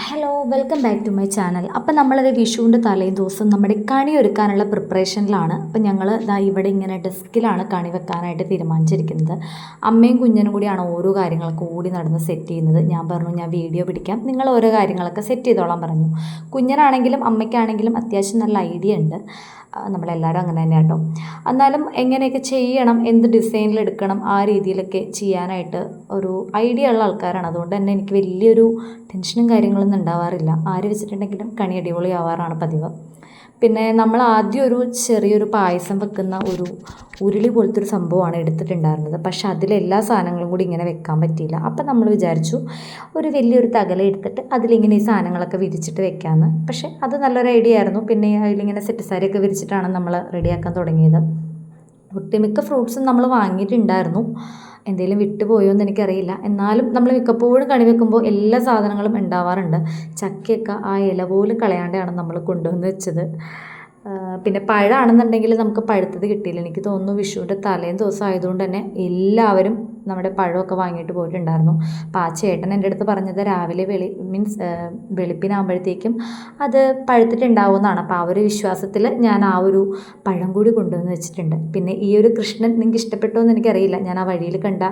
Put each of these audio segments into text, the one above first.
Hello welcome back to my channel. അപ്പം നമ്മളത് വിഷുവിൻ്റെ തലേ ദിവസം നമ്മുടെ കണി ഒരുക്കാനുള്ള പ്രിപ്പറേഷനിലാണ്. അപ്പം ഞങ്ങൾ ഇവിടെ ഇങ്ങനെ ഡെസ്കിലാണ് കണി വെക്കാനായിട്ട് തീരുമാനിച്ചിരിക്കുന്നത്. അമ്മയും കുഞ്ഞനും കൂടിയാണ് ഓരോ കാര്യങ്ങളൊക്കെ ഓടി നടന്ന് സെറ്റ് ചെയ്യുന്നത്. ഞാൻ പറഞ്ഞു ഞാൻ വീഡിയോ പിടിക്കാം, നിങ്ങൾ ഓരോ കാര്യങ്ങളൊക്കെ സെറ്റ് ചെയ്തോളാൻ പറഞ്ഞു. കുഞ്ഞനാണെങ്കിലും അമ്മയ്ക്കാണെങ്കിലും അത്യാവശ്യം നല്ല ഐഡിയ ഉണ്ട്. നമ്മളെല്ലാവരും അങ്ങനെ തന്നെ കേട്ടോ. എന്നാലും എങ്ങനെയൊക്കെ ചെയ്യണം, എന്ത് ഡിസൈനിൽ എടുക്കണം, ആ രീതിയിലൊക്കെ ചെയ്യാനായിട്ട് ഒരു ഐഡിയ ഉള്ള ആൾക്കാരാണ്. അതുകൊണ്ട് തന്നെ എനിക്ക് വലിയൊരു ടെൻഷനും കാര്യങ്ങളൊന്നും ഉണ്ടാവാറില്ല. ആര് വെച്ചിട്ടുണ്ടെങ്കിലും കണി അടിപൊളി ആവാറാണ് പതിവ്. പിന്നെ നമ്മൾ ആദ്യം ഒരു ചെറിയൊരു പായസം വെക്കുന്ന ഒരു ഉരുളി പോലത്തെ ഒരു സംഭവമാണ് എടുത്തിട്ടുണ്ടായിരുന്നത്. പക്ഷെ അതിലെല്ലാ സാധനങ്ങളും കൂടി ഇങ്ങനെ വെക്കാൻ പറ്റിയില്ല. അപ്പം നമ്മൾ വിചാരിച്ചു ഒരു വലിയൊരു തകല എടുത്തിട്ട് അതിലിങ്ങനെ ഈ സാധനങ്ങളൊക്കെ വിരിച്ചിട്ട് വെക്കാമെന്ന്. പക്ഷേ അത് നല്ലൊരു ഐഡിയ ആയിരുന്നു. പിന്നെ അതിലിങ്ങനെ സെറ്റ് സാരിയൊക്കെ വിരിച്ചിട്ടാണ് നമ്മൾ റെഡിയാക്കാൻ തുടങ്ങിയത്. ഒട്ടുമിക്ക ഫ്രൂട്ട്സും നമ്മൾ വാങ്ങിയിട്ടുണ്ടായിരുന്നു. എന്തെങ്കിലും വിട്ടുപോയോ എന്ന് എനിക്കറിയില്ല. എന്നാലും നമ്മൾ മിക്കപ്പോഴും കണി വെക്കുമ്പോൾ എല്ലാ സാധനങ്ങളും ഉണ്ടാവാറുണ്ട്. ചക്കയൊക്കെ ആ ഇല പോലും കളയാണ്ടാണ് നമ്മൾ കൊണ്ടുവന്ന് വെച്ചത്. പിന്നെ പഴമാണെന്നുണ്ടെങ്കിൽ നമുക്ക് പഴുത്തത് കിട്ടിയില്ല. എനിക്ക് തോന്നുന്നു വിഷുവിൻ്റെ തലേന്ന് ദിവസം ആയതുകൊണ്ട് തന്നെ എല്ലാവരും നമ്മുടെ പഴമൊക്കെ വാങ്ങിയിട്ട് പോയിട്ടുണ്ടായിരുന്നു. അപ്പോൾ ആ ചേട്ടൻ എൻ്റെ അടുത്ത് പറഞ്ഞത് രാവിലെ വെളുപ്പിനാകുമ്പോഴത്തേക്കും അത് പഴുത്തിട്ടുണ്ടാവുമെന്നാണ്. അപ്പോൾ ആ ഒരു വിശ്വാസത്തിൽ ഞാൻ ആ ഒരു പഴം കൂടി കൊണ്ടുവന്ന് വെച്ചിട്ടുണ്ട്. പിന്നെ ഈ ഒരു കൃഷ്ണൻ നിങ്ങൾക്ക് ഇഷ്ടപ്പെട്ടോ എന്ന് എനിക്കറിയില്ല. ഞാൻ ആ വഴിയിൽ കണ്ട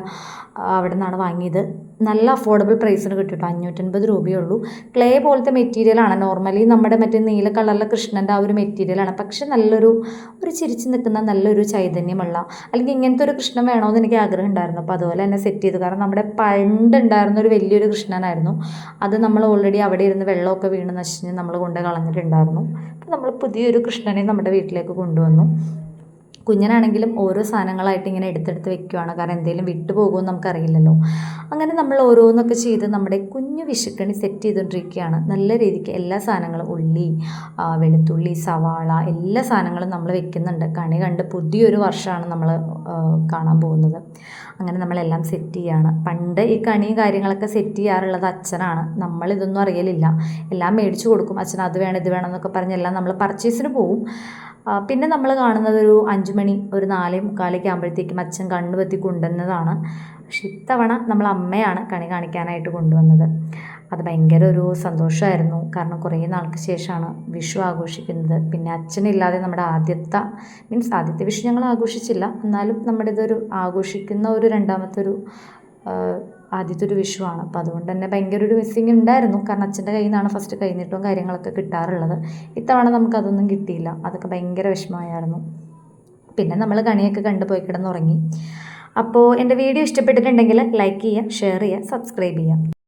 അവിടെ നിന്നാണ് വാങ്ങിയത്. നല്ല അഫോർഡബിൾ പ്രൈസിന് കിട്ടും കേട്ടോ. 550 രൂപയേ ഉള്ളൂ. ക്ലേ പോലത്തെ മെറ്റീരിയലാണ്. നോർമലി നമ്മുടെ മറ്റേ നീല കളറിലെ കൃഷ്ണൻ്റെ ആ ഒരു മെറ്റീരിയലാണ്. പക്ഷെ നല്ലൊരു ചിരിച്ച് നിൽക്കുന്ന നല്ലൊരു ചൈതന്യമുള്ള, അല്ലെങ്കിൽ ഇങ്ങനത്തെ ഒരു കൃഷ്ണൻ വേണമെന്ന് എനിക്ക് ആഗ്രഹം ഉണ്ടായിരുന്നു. അപ്പോൾ അതുപോലെ തന്നെ സെറ്റ് ചെയ്തു. കാരണം നമ്മുടെ പണ്ടുണ്ടായിരുന്ന ഒരു വലിയൊരു കൃഷ്ണനായിരുന്നു. അത് നമ്മൾ ഓൾറെഡി അവിടെ ഇരുന്ന് വെള്ളമൊക്കെ വീണ് നശിഞ്ഞ് നമ്മൾ കൊണ്ട് കളഞ്ഞിട്ടുണ്ടായിരുന്നു. അപ്പോൾ നമ്മൾ പുതിയൊരു കൃഷ്ണനെ നമ്മുടെ വീട്ടിലേക്ക് കൊണ്ടുവന്നു. കുഞ്ഞനാണെങ്കിലും ഓരോ സാധനങ്ങളായിട്ട് ഇങ്ങനെ എടുത്തെടുത്ത് വെക്കുകയാണ്. കാരണം എന്തെങ്കിലും വിട്ടുപോകുമെന്ന് നമുക്കറിയില്ലല്ലോ. അങ്ങനെ നമ്മൾ ഓരോന്നൊക്കെ ചെയ്ത് നമ്മുടെ കുഞ്ഞു വിഷുക്കണി സെറ്റ് ചെയ്തുകൊണ്ടിരിക്കുകയാണ്. നല്ല രീതിക്ക് എല്ലാ സാധനങ്ങളും ഉള്ളി, വെളുത്തുള്ളി, സവാള എല്ലാ സാധനങ്ങളും നമ്മൾ വെക്കുന്നുണ്ട്. കണി കണ്ട് പുതിയൊരു വർഷമാണ് നമ്മൾ കാണാൻ പോകുന്നത്. അങ്ങനെ നമ്മളെല്ലാം സെറ്റ് ചെയ്യുകയാണ്. പണ്ട് ഈ കണിയും കാര്യങ്ങളൊക്കെ സെറ്റ് ചെയ്യാറുള്ളത് അച്ഛനാണ്. നമ്മളിതൊന്നും അറിയലില്ല. എല്ലാം മേടിച്ചു കൊടുക്കും. അച്ഛൻ അത് വേണം ഇത് വേണം എന്നൊക്കെ പറഞ്ഞ് എല്ലാം നമ്മൾ പർച്ചേസിന് പോവും. പിന്നെ നമ്മൾ കാണുന്നത് ഒരു 5 മണി ഒരു 4:45 ആകുമ്പോഴത്തേക്കും അച്ഛൻ കണ്ണുപൊത്തി കൊണ്ടുവന്നതാണ്. പക്ഷെ ഇത്തവണ നമ്മൾ അമ്മയാണ് കണി കാണിക്കാനായിട്ട് കൊണ്ടുവന്നത്. അത് ഭയങ്കര ഒരു സന്തോഷമായിരുന്നു. കാരണം കുറേ നാൾക്ക് ശേഷമാണ് വിഷു ആഘോഷിക്കുന്നത്. പിന്നെ അച്ഛനില്ലാതെ നമ്മുടെ ആദ്യത്തെ വിഷു ഞങ്ങൾ ആഘോഷിച്ചില്ല. എന്നാലും നമ്മുടെ ഇതൊരു ആഘോഷിക്കുന്ന ഒരു ആദ്യത്തെ ഒരു വിഷുവാണ്. അപ്പോൾ അതുകൊണ്ട് തന്നെ ഭയങ്കര ഒരു മിസ്സിങ് ഉണ്ടായിരുന്നു. കാരണം അച്ഛൻ്റെ കയ്യിൽ നിന്നാണ് ഫസ്റ്റ് കൈനീട്ടവും കാര്യങ്ങളൊക്കെ കിട്ടാറുള്ളത്. ഇത്തവണ നമുക്കതൊന്നും കിട്ടിയില്ല. അതൊക്കെ ഭയങ്കര വിഷമമായിരുന്നു. പിന്നെ നമ്മൾ കണിയൊക്കെ കണ്ടുപോയി കിടന്നുറങ്ങി. അപ്പോൾ എൻ്റെ വീഡിയോ ഇഷ്ടപ്പെട്ടിട്ടുണ്ടെങ്കിൽ ലൈക്ക് ചെയ്യുക, ഷെയർ ചെയ്യുക, സബ്സ്ക്രൈബ് ചെയ്യുക.